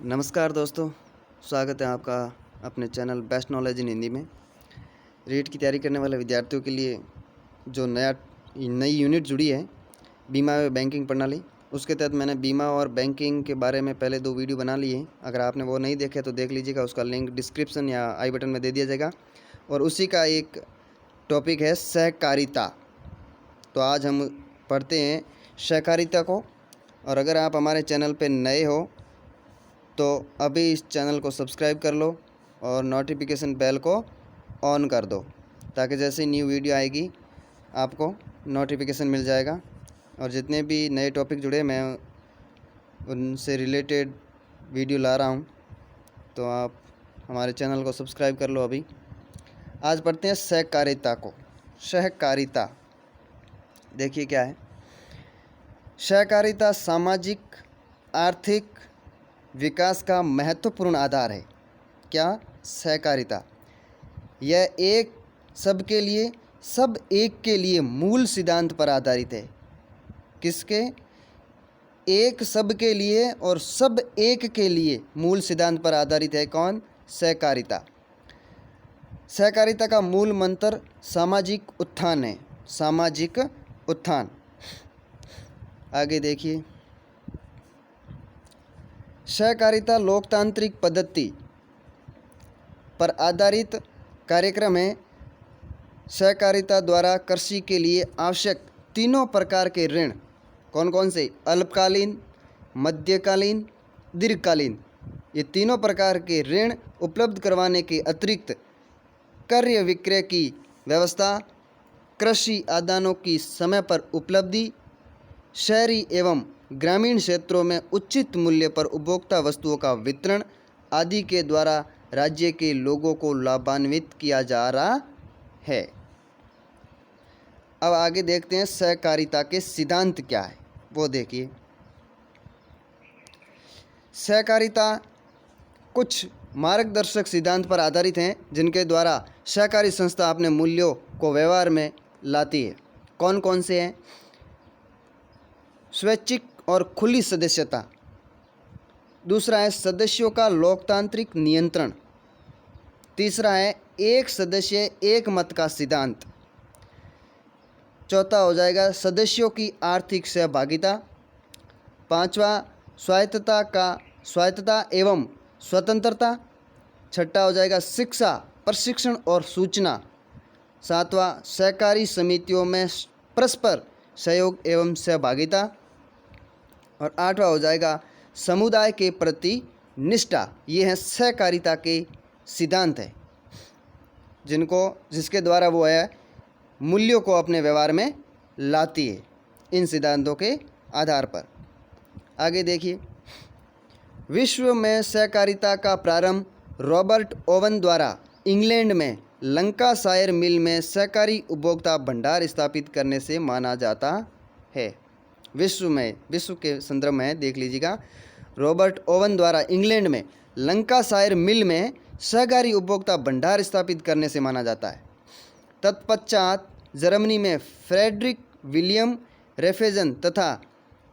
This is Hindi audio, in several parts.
नमस्कार दोस्तों, स्वागत है आपका अपने channel best knowledge in Hindi में। रीट की तैयारी करने वाले विद्यार्थियों के लिए जो नई यूनिट जुड़ी है बीमा व बैंकिंग प्रणाली, उसके तहत मैंने बीमा और बैंकिंग के बारे में पहले 2 वीडियो बना लिए हैं। अगर आपने वो नहीं देखे तो देख लीजिएगा, उसका लिंक डिस्क्रिप्शन या आई बटन में दे दिया जाएगा। और उसी का एक टॉपिक है सहकारिता। तो आज हम पढ़ते हैं सहकारिता को। और अगर आप हमारे चैनल पर नए हो तो अभी इस चैनल को सब्सक्राइब कर लो और नोटिफिकेशन बेल को ऑन कर दो, ताकि जैसे ही न्यू वीडियो आएगी आपको नोटिफिकेशन मिल जाएगा। और जितने भी नए टॉपिक जुड़े मैं उनसे रिलेटेड वीडियो ला रहा हूँ, तो आप हमारे चैनल को सब्सक्राइब कर लो अभी। आज पढ़ते हैं सहकारिता को। सहकारिता देखिए क्या है। सहकारिता सामाजिक आर्थिक विकास का महत्वपूर्ण आधार है। क्या? सहकारिता। यह एक सबके लिए, सब एक के लिए मूल सिद्धांत पर आधारित है। किसके? एक सब के लिए और सब एक के लिए मूल सिद्धांत पर आधारित है। कौन? सहकारिता। सहकारिता का मूल मंत्र सामाजिक उत्थान है। सामाजिक उत्थान। आगे देखिए। सहकारिता लोकतांत्रिक पद्धति पर आधारित कार्यक्रम है। सहकारिता द्वारा कृषि के लिए आवश्यक तीनों प्रकार के ऋण, कौन कौन से? अल्पकालीन, मध्यकालीन, दीर्घकालीन, ये तीनों प्रकार के ऋण उपलब्ध करवाने के अतिरिक्त क्रय विक्रय की व्यवस्था, कृषि आदानों की समय पर उपलब्धि, शहरी एवं ग्रामीण क्षेत्रों में उचित मूल्य पर उपभोक्ता वस्तुओं का वितरण आदि के द्वारा राज्य के लोगों को लाभान्वित किया जा रहा है। अब आगे देखते हैं सहकारिता के सिद्धांत क्या है, वो देखिए। सहकारिता कुछ मार्गदर्शक सिद्धांत पर आधारित हैं, जिनके द्वारा सहकारी संस्था अपने मूल्यों को व्यवहार में लाती है। कौन कौन से हैं? स्वैच्छिक और खुली सदस्यता। दूसरा है सदस्यों का लोकतांत्रिक नियंत्रण। तीसरा है एक सदस्य एक मत का सिद्धांत। चौथा हो जाएगा सदस्यों की आर्थिक सहभागिता। पांचवा स्वायत्तता एवं स्वतंत्रता। छठा हो जाएगा शिक्षा, प्रशिक्षण और सूचना। सातवां सहकारी समितियों में परस्पर सहयोग एवं सहभागिता। और आठवां हो जाएगा समुदाय के प्रति निष्ठा। ये हैं सहकारिता के सिद्धांत हैं, जिसके द्वारा वो है मूल्यों को अपने व्यवहार में लाती है, इन सिद्धांतों के आधार पर। आगे देखिए। विश्व में सहकारिता का प्रारंभ रॉबर्ट ओवन द्वारा इंग्लैंड में लंकाशायर मिल में सहकारी उपभोक्ता भंडार स्थापित करने से माना जाता है। विश्व के संदर्भ में देख लीजिएगा। रॉबर्ट ओवन द्वारा इंग्लैंड में लंकाशायर मिल में सहकारी उपभोक्ता भंडार स्थापित करने से माना जाता है। तत्पश्चात जर्मनी में फ्रेडरिक विलियम रेफेजन तथा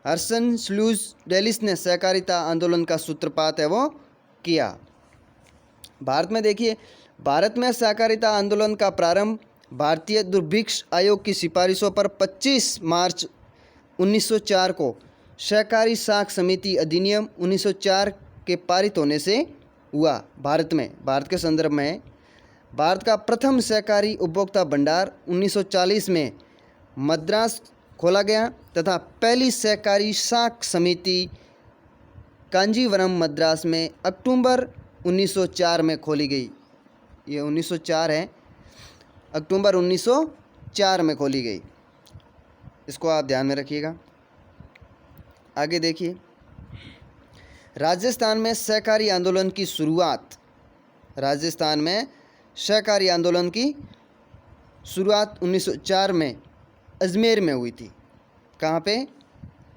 हर्सन स्लूज डेलिस ने सहकारिता आंदोलन का सूत्रपात है वो किया। भारत में देखिए। भारत में सहकारिता आंदोलन का प्रारंभ भारतीय दुर्भिक्ष आयोग की सिफारिशों पर 25 मार्च 1904 को सहकारी साख समिति अधिनियम 1904 के पारित होने से हुआ। भारत के संदर्भ में भारत का प्रथम सहकारी उपभोक्ता भंडार 1940 में मद्रास खोला गया तथा पहली सहकारी साख समिति कांजीवरम मद्रास में अक्टूबर 1904 में खोली गई। ये 1904 है, अक्टूबर 1904 में खोली गई। इसको आप ध्यान में रखिएगा। आगे देखिए। राजस्थान में सहकारी आंदोलन की शुरुआत। राजस्थान में सहकारी आंदोलन की शुरुआत 1904 में अजमेर में हुई थी। कहाँ पे?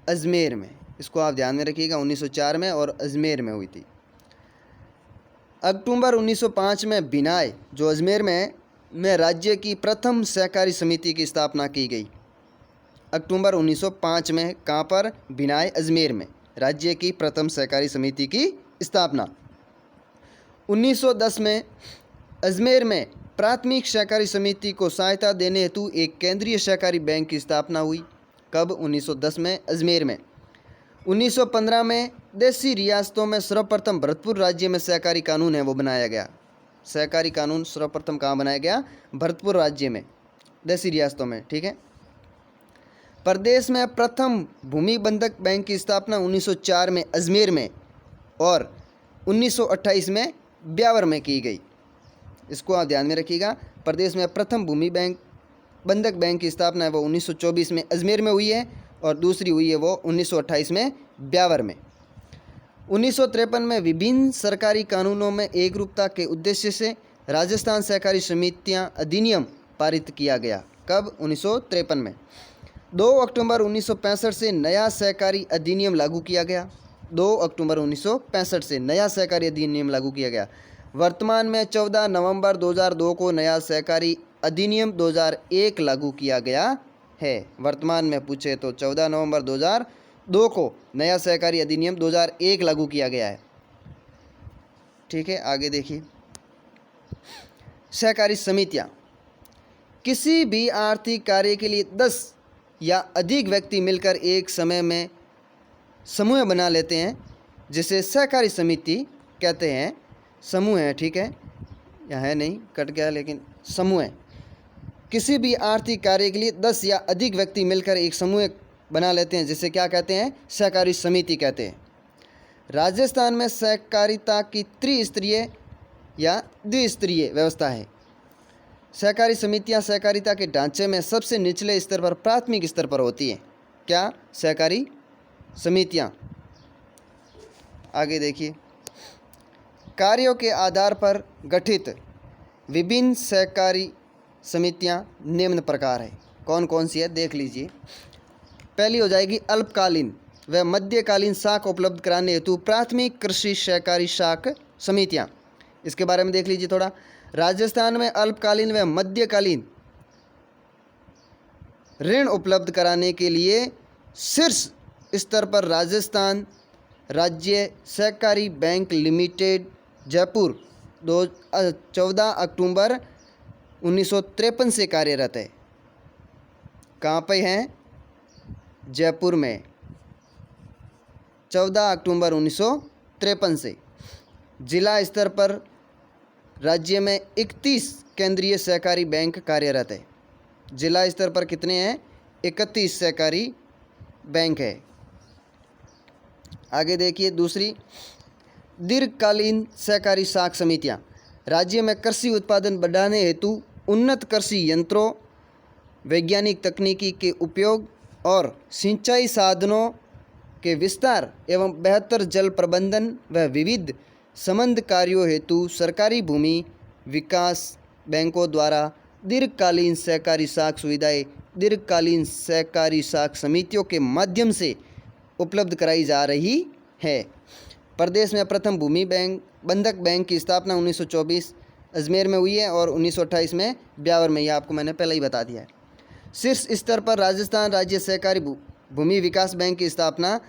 अजमेर में। इसको आप ध्यान में रखिएगा, 1904 में और अजमेर में हुई थी। अक्टूबर 1905 में बिनाय, जो अजमेर में राज्य की प्रथम सहकारी समिति की स्थापना की गई। अक्टूबर 1905 में कहाँ पर? बिनाय, अजमेर में राज्य की प्रथम सहकारी समिति की स्थापना। 1910 में अजमेर में प्राथमिक सहकारी समिति को सहायता देने हेतु एक केंद्रीय सहकारी बैंक की स्थापना हुई। कब? 1910 में अजमेर में। 1915 में देसी रियासतों में सर्वप्रथम भरतपुर राज्य में सहकारी कानून है वो बनाया गया। सहकारी कानून सर्वप्रथम कहाँ बनाया गया? भरतपुर राज्य में, देसी रियासतों में। ठीक है। प्रदेश में प्रथम भूमि बंधक बैंक की स्थापना 1904 में अजमेर में और 1928 में ब्यावर में की गई। इसको आप ध्यान में रखिएगा। प्रदेश में प्रथम भूमि बैंक बंधक बैंक की स्थापना है वो 1924 में अजमेर में हुई है और दूसरी हुई है वो 1928 में ब्यावर में। 1953 में विभिन्न सरकारी कानूनों में एकरूपता के उद्देश्य से राजस्थान सहकारी समितियां अधिनियम पारित किया गया। कब? 1953 में। 2 अक्टूबर 1965 से नया सहकारी अधिनियम लागू किया गया। 2 अक्टूबर 1965 से नया सहकारी अधिनियम लागू किया गया। वर्तमान में 14 नवंबर 2002 को नया सहकारी अधिनियम 2001 लागू किया गया है। वर्तमान में पूछे तो 14 नवंबर 2002 को नया सहकारी अधिनियम 2001 लागू किया गया है। ठीक है, आगे देखिए। सहकारी समितियां किसी भी आर्थिक कार्य के लिए 10 या अधिक व्यक्ति मिलकर एक समय में समूह बना लेते हैं, जिसे सहकारी समिति कहते हैं। समूह है, ठीक है, यहाँ है नहीं, कट गया, लेकिन समूह है। किसी भी आर्थिक कार्य के लिए 10 या अधिक व्यक्ति मिलकर एक समूह बना लेते हैं, जिसे क्या कहते हैं? सहकारी समिति कहते हैं। राजस्थान में सहकारिता की त्रिस्तरीय या द्विस्तरीय व्यवस्था है। सहकारी समितियां सहकारिता के ढांचे में सबसे निचले स्तर पर, प्राथमिक स्तर पर होती हैं। क्या? सहकारी समितियां। आगे देखिए। कार्यों के आधार पर गठित विभिन्न सहकारी समितियां निम्न प्रकार है। कौन कौन सी है देख लीजिए। पहली हो जाएगी अल्पकालीन व मध्यकालीन शाख उपलब्ध कराने हेतु प्राथमिक कृषि सहकारी शाख समितियां। इसके बारे में देख लीजिए थोड़ा। राजस्थान में अल्पकालीन व मध्यकालीन ऋण उपलब्ध कराने के लिए शीर्ष स्तर पर राजस्थान राज्य सहकारी बैंक लिमिटेड जयपुर 14 अक्टूबर 1953 से कार्यरत है। कहाँ पे हैं? जयपुर में 14 अक्टूबर 1953 से। जिला स्तर पर राज्य में 31 केंद्रीय सहकारी बैंक कार्यरत है। जिला स्तर पर कितने हैं? 31 सहकारी बैंक है। आगे देखिए दूसरी, दीर्घकालीन सहकारी शाख समितियां। राज्य में कृषि उत्पादन बढ़ाने हेतु उन्नत कृषि यंत्रों, वैज्ञानिक तकनीकी के उपयोग और सिंचाई साधनों के विस्तार एवं बेहतर जल प्रबंधन व विविध संबंध कार्यों हेतु सरकारी भूमि विकास बैंकों द्वारा दीर्घकालीन सहकारी शाख सुविधाएं दीर्घकालीन सहकारी शाख समितियों के माध्यम से उपलब्ध कराई जा रही है। प्रदेश में प्रथम भूमि बैंक बंधक बैंक की स्थापना 1924 अजमेर में हुई है और 1928 में ब्यावर में। यह आपको मैंने पहले ही बता दिया है। शीर्ष स्तर पर राजस्थान राज्य सहकारी भूमि विकास बैंक की स्थापना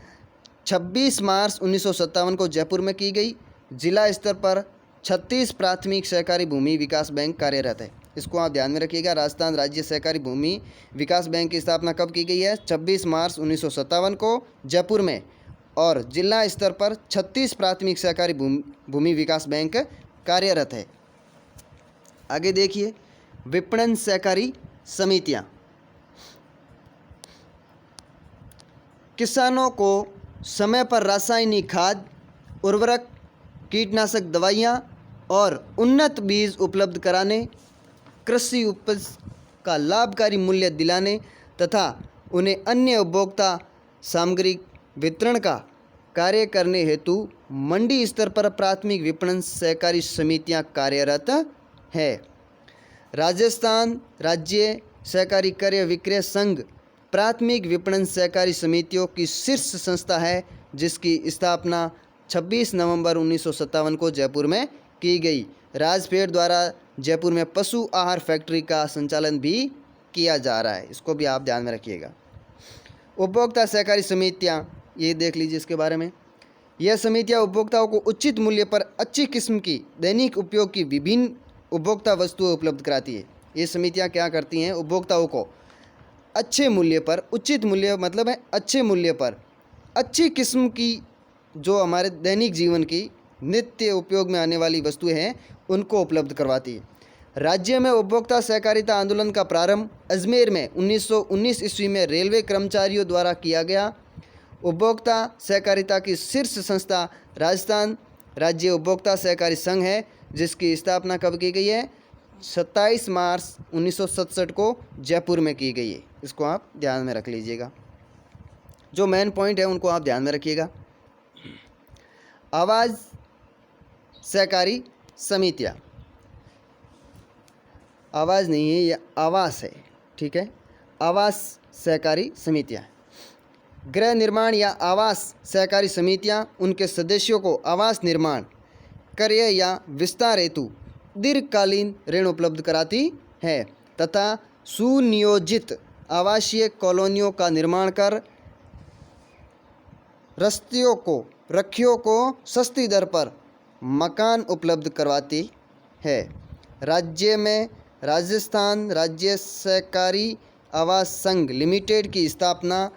26 मार्च 1957 को जयपुर में की गई। जिला स्तर पर 36 प्राथमिक सहकारी भूमि विकास बैंक कार्यरत है। इसको आप ध्यान में रखिएगा। राजस्थान राज्य सहकारी भूमि विकास बैंक की स्थापना कब की गई है? 26 मार्च 1957 को जयपुर में। और जिला स्तर पर 36 प्राथमिक सहकारी भूमि विकास बैंक कार्यरत है। आगे देखिए, विपणन सहकारी समितियां। किसानों को समय पर रासायनिक खाद, उर्वरक, कीटनाशक दवाइयां और उन्नत बीज उपलब्ध कराने, कृषि उपज का लाभकारी मूल्य दिलाने तथा उन्हें अन्य उपभोक्ता सामग्री वितरण का कार्य करने हेतु मंडी स्तर पर प्राथमिक विपणन सहकारी समितियां कार्यरत है। राजस्थान राज्य सहकारी क्रय विक्रय संघ प्राथमिक विपणन सहकारी समितियों की शीर्ष संस्था है, जिसकी स्थापना 26 नवंबर 1957 को जयपुर में की गई। राजफेड द्वारा जयपुर में पशु आहार फैक्ट्री का संचालन भी किया जा रहा है। इसको भी आप ध्यान में रखिएगा। उपभोक्ता सहकारी समितियां, ये देख लीजिए इसके बारे में। यह समितियां उपभोक्ताओं को उचित मूल्य पर अच्छी किस्म की दैनिक उपयोग की विभिन्न उपभोक्ता वस्तुएं उपलब्ध कराती है। ये समितियां क्या करती हैं? उपभोक्ताओं को अच्छे मूल्य पर, उचित मूल्य मतलब है अच्छे मूल्य पर अच्छी किस्म की जो हमारे दैनिक जीवन की नित्य उपयोग में आने वाली वस्तुएं हैं उनको उपलब्ध करवाती है। राज्य में उपभोक्ता सहकारिता आंदोलन का प्रारंभ अजमेर में 1919 ईस्वी में रेलवे कर्मचारियों द्वारा किया गया। उपभोक्ता सहकारिता की शीर्ष संस्था राजस्थान राज्य उपभोक्ता सहकारी संघ है, जिसकी स्थापना कब की गई है? 27 मार्च 1967 को जयपुर में की गई है। इसको आप ध्यान में रख लीजिएगा, जो मेन पॉइंट है उनको आप ध्यान में रखिएगा। आवाज़ सहकारी समितियाँ, आवाज़ नहीं है, यह आवास है, ठीक है। आवास सहकारी समितियाँ, गृह निर्माण या आवास सहकारी समितियाँ उनके सदस्यों को आवास निर्माण, क्रय या विस्तार हेतु दीर्घकालीन ऋण उपलब्ध कराती है तथा सुनियोजित आवासीय कॉलोनियों का निर्माण कर रखियों को सस्ती दर पर मकान उपलब्ध करवाती है। राज्य में राजस्थान राज्य सहकारी आवास संघ लिमिटेड की स्थापना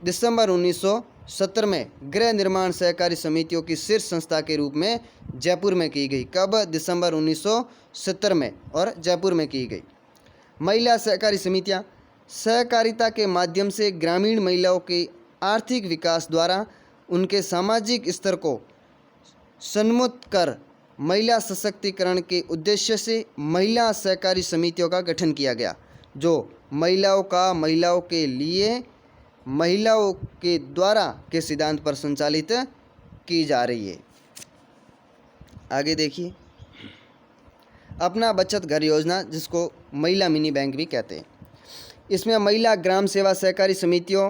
दिसंबर 1970 में गृह निर्माण सहकारी समितियों की शीर्ष संस्था के रूप में जयपुर में की गई। कब? दिसंबर 1970 में और जयपुर में की गई। महिला सहकारी समितियां सहकारिता के माध्यम से ग्रामीण महिलाओं के आर्थिक विकास द्वारा उनके सामाजिक स्तर को सन्मुख कर महिला सशक्तिकरण के उद्देश्य से महिला सहकारी समितियों का गठन किया गया, जो महिलाओं के लिए महिलाओं के द्वारा के सिद्धांत पर संचालित की जा रही है। आगे देखिए, अपना बचत घर योजना, जिसको महिला मिनी बैंक भी कहते हैं। इसमें महिला ग्राम सेवा सहकारी समितियों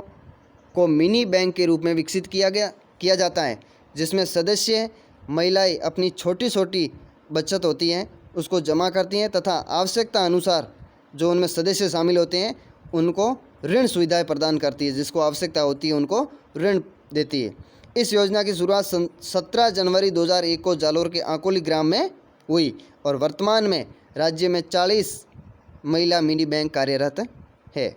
को मिनी बैंक के रूप में विकसित किया जाता है, जिसमें सदस्य महिलाएं अपनी छोटी छोटी बचत होती हैं उसको जमा करती हैं तथा आवश्यकता अनुसार जो उनमें सदस्य शामिल होते हैं उनको ऋण सुविधाएं प्रदान करती है, जिसको आवश्यकता होती है उनको ऋण देती है। इस योजना की शुरुआत 17 जनवरी 2001 को जालोर के आकोली ग्राम में हुई और वर्तमान में राज्य में 40 महिला मिनी बैंक कार्यरत है।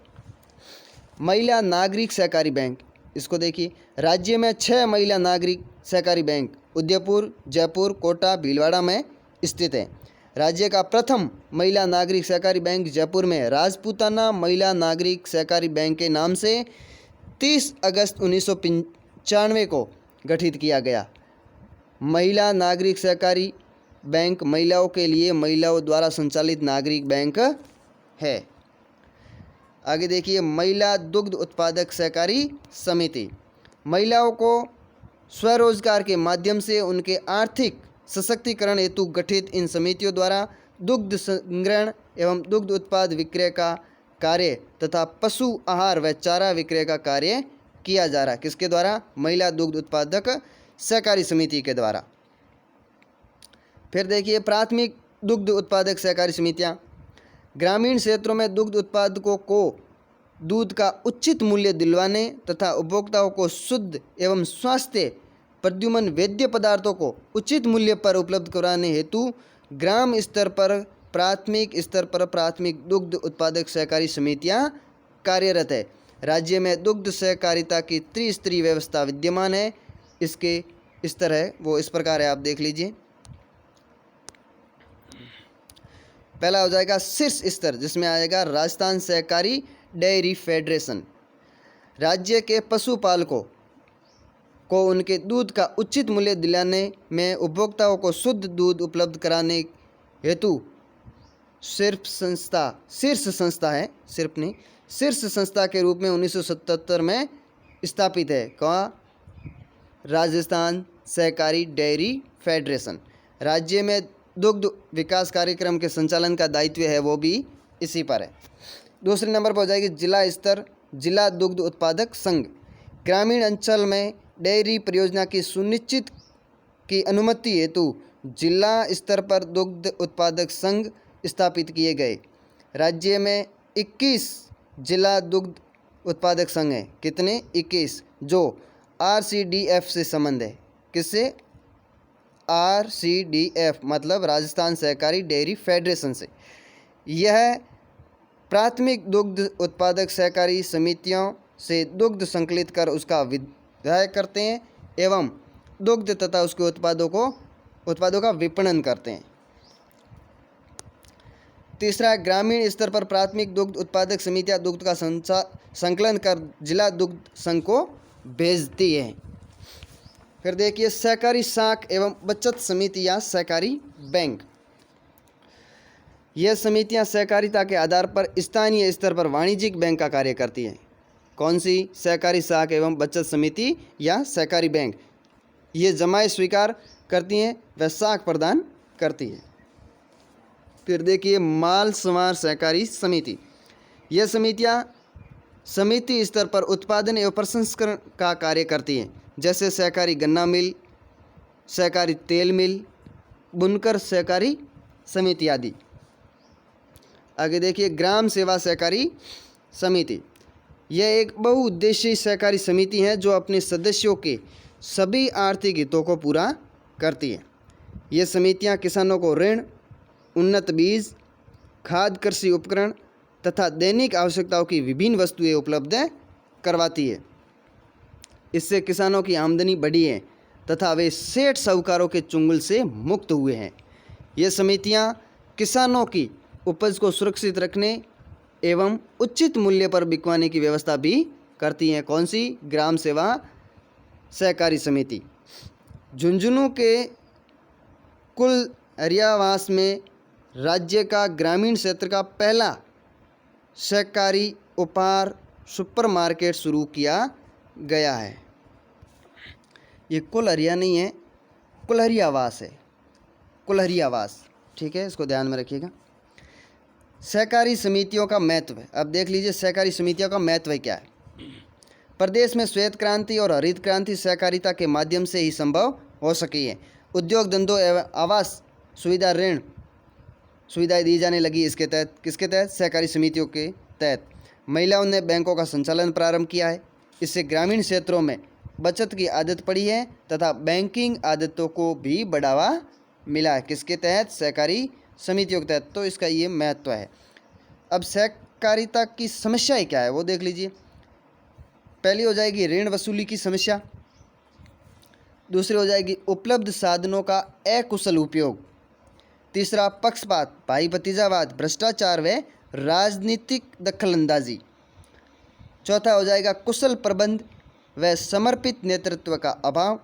महिला नागरिक सहकारी बैंक, इसको देखिए, राज्य में 6 महिला नागरिक सहकारी बैंक उदयपुर, जयपुर, कोटा, भीलवाड़ा में स्थित है। राज्य का प्रथम महिला नागरिक सहकारी बैंक जयपुर में राजपूताना महिला नागरिक सहकारी बैंक के नाम से 30 अगस्त 1995 को गठित किया गया। महिला नागरिक सहकारी बैंक महिलाओं के लिए महिलाओं द्वारा संचालित नागरिक बैंक है। आगे देखिए, महिला दुग्ध उत्पादक सहकारी समिति, महिलाओं को स्वरोजगार के माध्यम से उनके आर्थिक सशक्तिकरण हेतु गठित इन समितियों द्वारा दुग्ध संग्रहण एवं दुग्ध उत्पाद विक्रय का कार्य तथा पशु आहार व चारा विक्रय का कार्य किया जा रहा है। किसके द्वारा? महिला दुग्ध उत्पादक सहकारी समिति के द्वारा। फिर देखिए, प्राथमिक दुग्ध उत्पादक सहकारी समितियां ग्रामीण क्षेत्रों में दुग्ध उत्पादकों को दूध का उचित मूल्य दिलवाने तथा उपभोक्ताओं को शुद्ध एवं स्वास्थ्य प्रद्युमन वेद्य पदार्थों को उचित मूल्य पर उपलब्ध कराने हेतु ग्राम स्तर पर प्राथमिक दुग्ध उत्पादक सहकारी समितियां कार्यरत है। राज्य में दुग्ध सहकारिता की त्रिस्तरीय व्यवस्था विद्यमान है। इसके स्तर है वो इस प्रकार है, आप देख लीजिए। पहला हो जाएगा शीर्ष स्तर, जिसमें आएगा राजस्थान सहकारी डेयरी फेडरेशन। राज्य के पशुपालकों को उनके दूध का उचित मूल्य दिलाने में उपभोक्ताओं को शुद्ध दूध उपलब्ध कराने हेतु शीर्ष संस्था के रूप में 1977 में स्थापित है। कहाँ? राजस्थान सहकारी डेयरी फेडरेशन। राज्य में दुग्ध विकास कार्यक्रम के संचालन का दायित्व है वो भी इसी पर है। दूसरे नंबर पर हो जाएगी जिला स्तर, जिला दुग्ध उत्पादक संघ। ग्रामीण अंचल में डेयरी परियोजना की सुनिश्चित की अनुमति हेतु जिला स्तर पर दुग्ध उत्पादक संघ स्थापित किए गए। राज्य में 21 जिला दुग्ध उत्पादक संघ हैं। कितने? 21, जो RCDF से संबंध है। किससे? RCDF मतलब राजस्थान सहकारी डेयरी फेडरेशन से। यह प्राथमिक दुग्ध उत्पादक सहकारी समितियों से दुग्ध संकलित कर उसका विक्रय करते हैं एवं दुग्ध तथा उसके उत्पादों का विपणन करते हैं। तीसरा, ग्रामीण स्तर पर प्राथमिक दुग्ध उत्पादक समितियां दुग्ध का संकलन कर जिला दुग्ध संघ को भेजती है। फिर देखिए सहकारी साख एवं बचत समिति या सहकारी बैंक। यह समितियां सहकारिता के आधार पर स्थानीय स्तर पर वाणिज्यिक बैंक का कार्य करती हैं। कौन सी? सहकारी साख एवं बचत समिति या सहकारी बैंक। ये जमाए स्वीकार करती हैं व साख प्रदान करती है। फिर देखिए माल संवार सहकारी समिति। यह समितियां समिति स्तर पर उत्पादन एवं प्रसंस्करण का कार्य करती हैं, जैसे सहकारी गन्ना मिल, सहकारी तेल मिल, बुनकर सहकारी समिति आदि। आगे देखिए ग्राम सेवा सहकारी समिति। यह एक बहुउद्देशीय सहकारी समिति है जो अपने सदस्यों के सभी आर्थिक हितों को पूरा करती है। ये समितियां किसानों को ऋण, उन्नत बीज, खाद, कृषि उपकरण तथा दैनिक आवश्यकताओं की विभिन्न वस्तुएं उपलब्ध करवाती है। इससे किसानों की आमदनी बढ़ी है तथा वे सेठ साहूकारों के चुंगल से मुक्त हुए हैं। ये समितियां किसानों की उपज को सुरक्षित रखने एवं उचित मूल्य पर बिकवाने की व्यवस्था भी करती हैं। कौन सी? ग्राम सेवा सहकारी समिति। झुंझुनू के कुल हरियावास में राज्य का ग्रामीण क्षेत्र का पहला सहकारी उपहार सुपरमार्केट शुरू किया गया है। ये कुलहरिया नहीं है, कुलहरियावास है, कुलहरियावास। ठीक है, इसको ध्यान में रखिएगा। सहकारी समितियों का महत्व। अब देख लीजिए सहकारी समितियों का महत्व क्या है। प्रदेश में श्वेत क्रांति और हरित क्रांति सहकारिता के माध्यम से ही संभव हो सकी है। उद्योग धंधों एवं आवास सुविधा ऋण सुविधाएं दी जाने लगी। इसके तहत किसके तहत? सहकारी समितियों के तहत। महिलाओं ने बैंकों का संचालन प्रारंभ किया है। इससे ग्रामीण क्षेत्रों में बचत की आदत पड़ी है तथा बैंकिंग आदतों को भी बढ़ावा मिला है। किसके तहत? सहकारी समितियों के तहत। तो इसका ये महत्व है। अब सहकारिता की समस्याएं क्या है वो देख लीजिए। पहली हो जाएगी ऋण वसूली की समस्या। दूसरी हो जाएगी उपलब्ध साधनों का अकुशल उपयोग। तीसरा पक्षपात, भाई भतीजावाद, भ्रष्टाचार व राजनीतिक दखलंदाजी। चौथा हो जाएगा कुशल प्रबंध व समर्पित नेतृत्व का अभाव।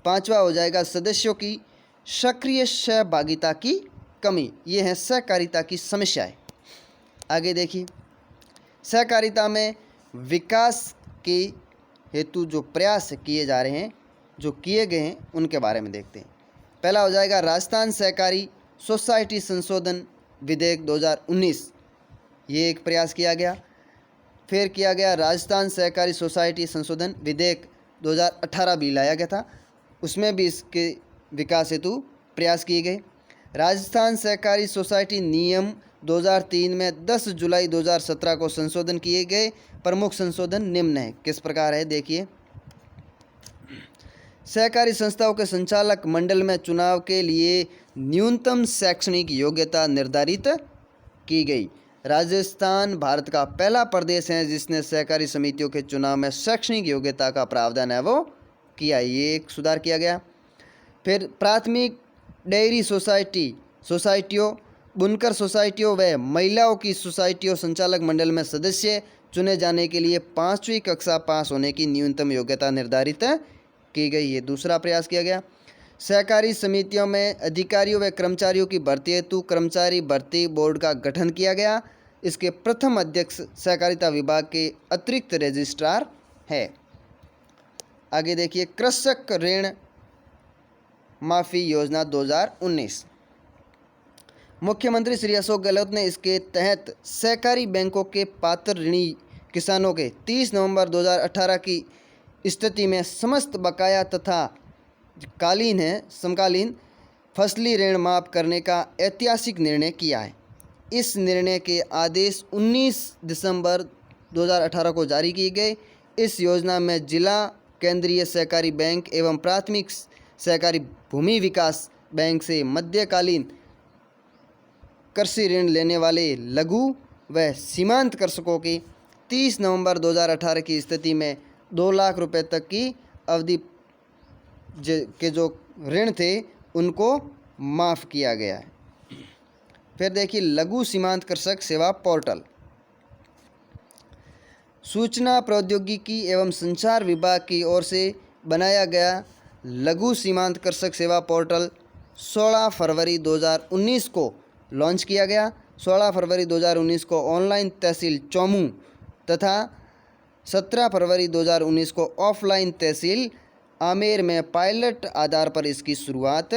पांचवा हो जाएगा सदस्यों की सक्रिय सहभागिता की कमी। ये है सहकारिता की समस्याएं। आगे देखिए सहकारिता में विकास के हेतु जो प्रयास किए जा रहे हैं, जो किए गए हैं, उनके बारे में देखते हैं। पहला हो जाएगा राजस्थान सहकारी सोसाइटी संशोधन विधेयक 2019। ये एक प्रयास किया गया। फिर किया गया राजस्थान सहकारी सोसाइटी संशोधन विधेयक 2018 भी लाया गया था, उसमें भी इसके विकास हेतु प्रयास किए गए। राजस्थान सहकारी सोसाइटी नियम 2003 में 10 जुलाई 2017 को संशोधन किए गए। प्रमुख संशोधन निम्न है। किस प्रकार है देखिए। सहकारी संस्थाओं के संचालक मंडल में चुनाव के लिए न्यूनतम शैक्षणिक योग्यता निर्धारित की गई। राजस्थान भारत का पहला प्रदेश है जिसने सहकारी समितियों के चुनाव में शैक्षणिक योग्यता का प्रावधान है वो किया। ये एक सुधार किया गया। फिर प्राथमिक डेयरी सोसाइटियों, बुनकर सोसाइटियों व महिलाओं की सोसाइटियों संचालक मंडल में सदस्य चुने जाने के लिए 5वीं कक्षा पास होने की न्यूनतम योग्यता निर्धारित की गई। ये दूसरा प्रयास किया गया। सहकारी समितियों में अधिकारियों व कर्मचारियों की भर्ती हेतु कर्मचारी भर्ती बोर्ड का गठन किया गया। इसके प्रथम अध्यक्ष सहकारिता विभाग के अतिरिक्त रजिस्ट्रार है। आगे देखिए कृषक ऋण माफी योजना 2019। मुख्यमंत्री श्री अशोक गहलोत ने इसके तहत सहकारी बैंकों के पात्र ऋणी किसानों के 30 नवंबर 2018 की स्थिति में समस्त बकाया तथा समकालीन फसली ऋण माफ करने का ऐतिहासिक निर्णय किया है। इस निर्णय के आदेश 19 दिसंबर 2018 को जारी किए गए। इस योजना में जिला केंद्रीय सहकारी बैंक एवं प्राथमिक सहकारी भूमि विकास बैंक से मध्यकालीन कृषि ऋण लेने वाले लघु व सीमांत कृषकों की 30 नवंबर 2018 की स्थिति में 2 लाख रुपए तक की अवधि के जो ऋण थे उनको माफ़ किया गया है। फिर देखिए लघु सीमांत कृषक सेवा पोर्टल। सूचना प्रौद्योगिकी एवं संचार विभाग की ओर से बनाया गया लघु सीमांत कृषक सेवा पोर्टल 16 फरवरी 2019 को लॉन्च किया गया। 16 फरवरी 2019 को ऑनलाइन तहसील चौमू तथा 17 फरवरी 2019 को ऑफलाइन तहसील आमेर में पायलट आधार पर इसकी शुरुआत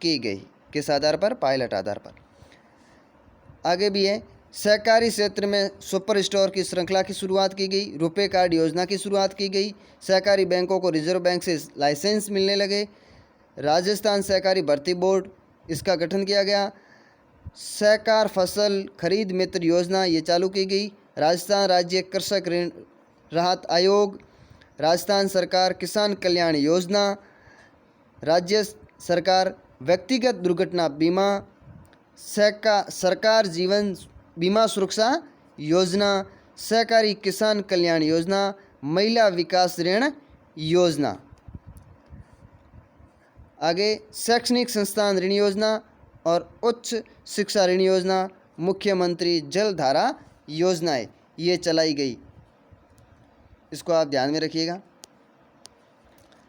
की गई। किस आधार पर? पायलट आधार पर। आगे भी है, सहकारी क्षेत्र में सुपर स्टोर की श्रृंखला की शुरुआत की गई। रुपे कार्ड योजना की शुरुआत की गई। सहकारी बैंकों को रिजर्व बैंक से लाइसेंस मिलने लगे। राजस्थान सहकारी भर्ती बोर्ड इसका गठन किया गया। सहकार फसल खरीद मित्र योजना ये चालू की गई। राजस्थान राज्य कृषक ऋण राहत आयोग, राजस्थान सरकार किसान कल्याण योजना, राज्य सरकार व्यक्तिगत दुर्घटना बीमा, सरकार जीवन बीमा सुरक्षा योजना, सहकारी किसान कल्याण योजना, महिला विकास ऋण योजना। आगे शैक्षणिक संस्थान ऋण योजना और उच्च शिक्षा ऋण योजना, मुख्यमंत्री जल धारा योजनाएं ये चलाई गई। इसको आप ध्यान में रखिएगा।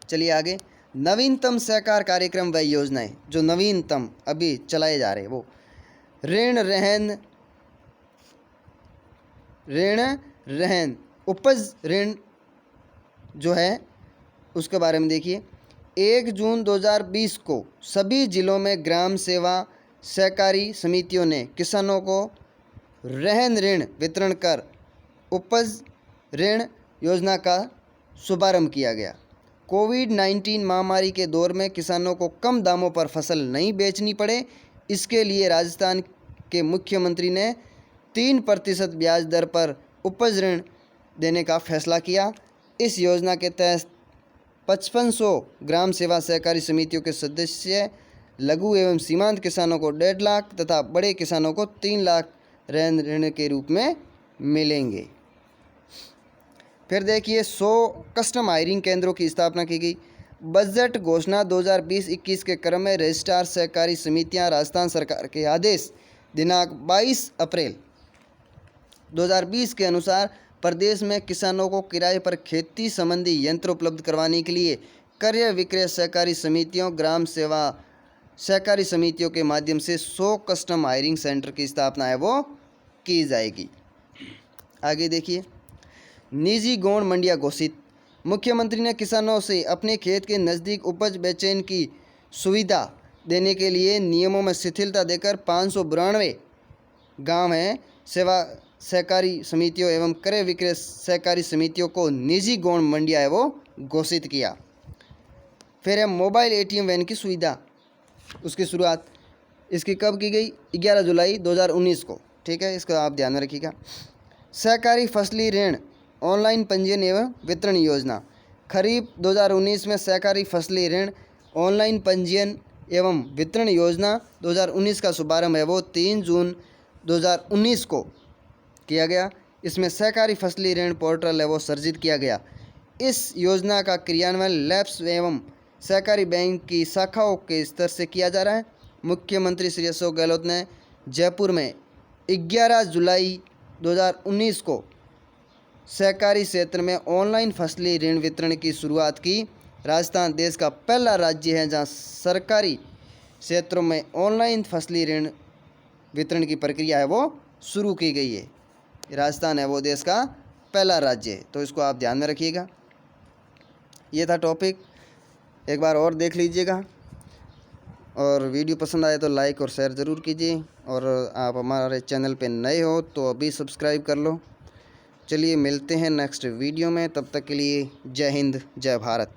चलिए आगे, नवीनतम सहकार कार्यक्रम व योजनाएं जो नवीनतम अभी चलाए जा रहे हैं वो ऋण रहन उपज ऋण जो है उसके बारे में देखिए। 1 जून 2020 को सभी जिलों में ग्राम सेवा सहकारी समितियों ने किसानों को रहन ऋण वितरण कर उपज ऋण योजना का शुभारंभ किया गया। कोविड-19 महामारी के दौर में किसानों को कम दामों पर फसल नहीं बेचनी पड़े, इसके लिए राजस्थान के मुख्यमंत्री ने 3% ब्याज दर पर उपज ऋण देने का फैसला किया। इस योजना के तहत 5500 ग्राम सेवा सहकारी समितियों के सदस्य लघु एवं सीमांत किसानों को 1.5 लाख तथा बड़े किसानों को 3 लाख रहन ऋण के रूप में मिलेंगे। फिर देखिए 100 कस्टम हायरिंग केंद्रों की स्थापना की गई। बजट घोषणा 2020-21 के क्रम में रजिस्ट्रार सहकारी समितियां राजस्थान सरकार के आदेश दिनांक 22 अप्रैल 2020 के अनुसार प्रदेश में किसानों को किराए पर खेती संबंधी यंत्र उपलब्ध करवाने के लिए क्रय विक्रय सहकारी समितियों ग्राम सेवा सहकारी समितियों के माध्यम से 100 कस्टम हायरिंग सेंटर की स्थापना है वो की जाएगी। आगे देखिए, निजी गौण मंडियां घोषित। मुख्यमंत्री ने किसानों से अपने खेत के नज़दीक उपज बेचने की सुविधा देने के लिए नियमों में शिथिलता देकर 592 गांव हैं सेवा सहकारी समितियों एवं क्रय विक्रय सहकारी समितियों को निजी गौण मंडियां है वो घोषित किया। फिर है मोबाइल ATM वैन की सुविधा, उसकी शुरुआत इसकी कब की गई? 11 जुलाई 2019 को। ठीक है, इसको आप ध्यान में रखिएगा। सहकारी फसली ऋण ऑनलाइन पंजीयन एवं वितरण योजना, खरीफ 2019 में सहकारी फसली ऋण ऑनलाइन पंजीयन एवं वितरण योजना 2019 का शुभारंभ है वो 3 जून 2019 को किया गया। इसमें सहकारी फसली ऋण पोर्टल है वो सर्जित किया गया। इस योजना का क्रियान्वयन लैप्स एवं सहकारी बैंक की शाखाओं के स्तर से किया जा रहा है। मुख्यमंत्री श्री अशोक गहलोत ने जयपुर में 11 जुलाई 2019 को सहकारी क्षेत्र में ऑनलाइन फसली ऋण वितरण की शुरुआत की। राजस्थान देश का पहला राज्य है जहां सरकारी क्षेत्रों में ऑनलाइन फसली ऋण वितरण की प्रक्रिया है वो शुरू की गई है। राजस्थान है वो देश का पहला राज्य है, तो इसको आप ध्यान में रखिएगा। ये था टॉपिक, एक बार और देख लीजिएगा और वीडियो पसंद आए तो लाइक और शेयर ज़रूर कीजिए और आप हमारे चैनल पे नए हो तो अभी सब्सक्राइब कर लो। चलिए मिलते हैं नेक्स्ट वीडियो में, तब तक के लिए जय हिंद जय भारत।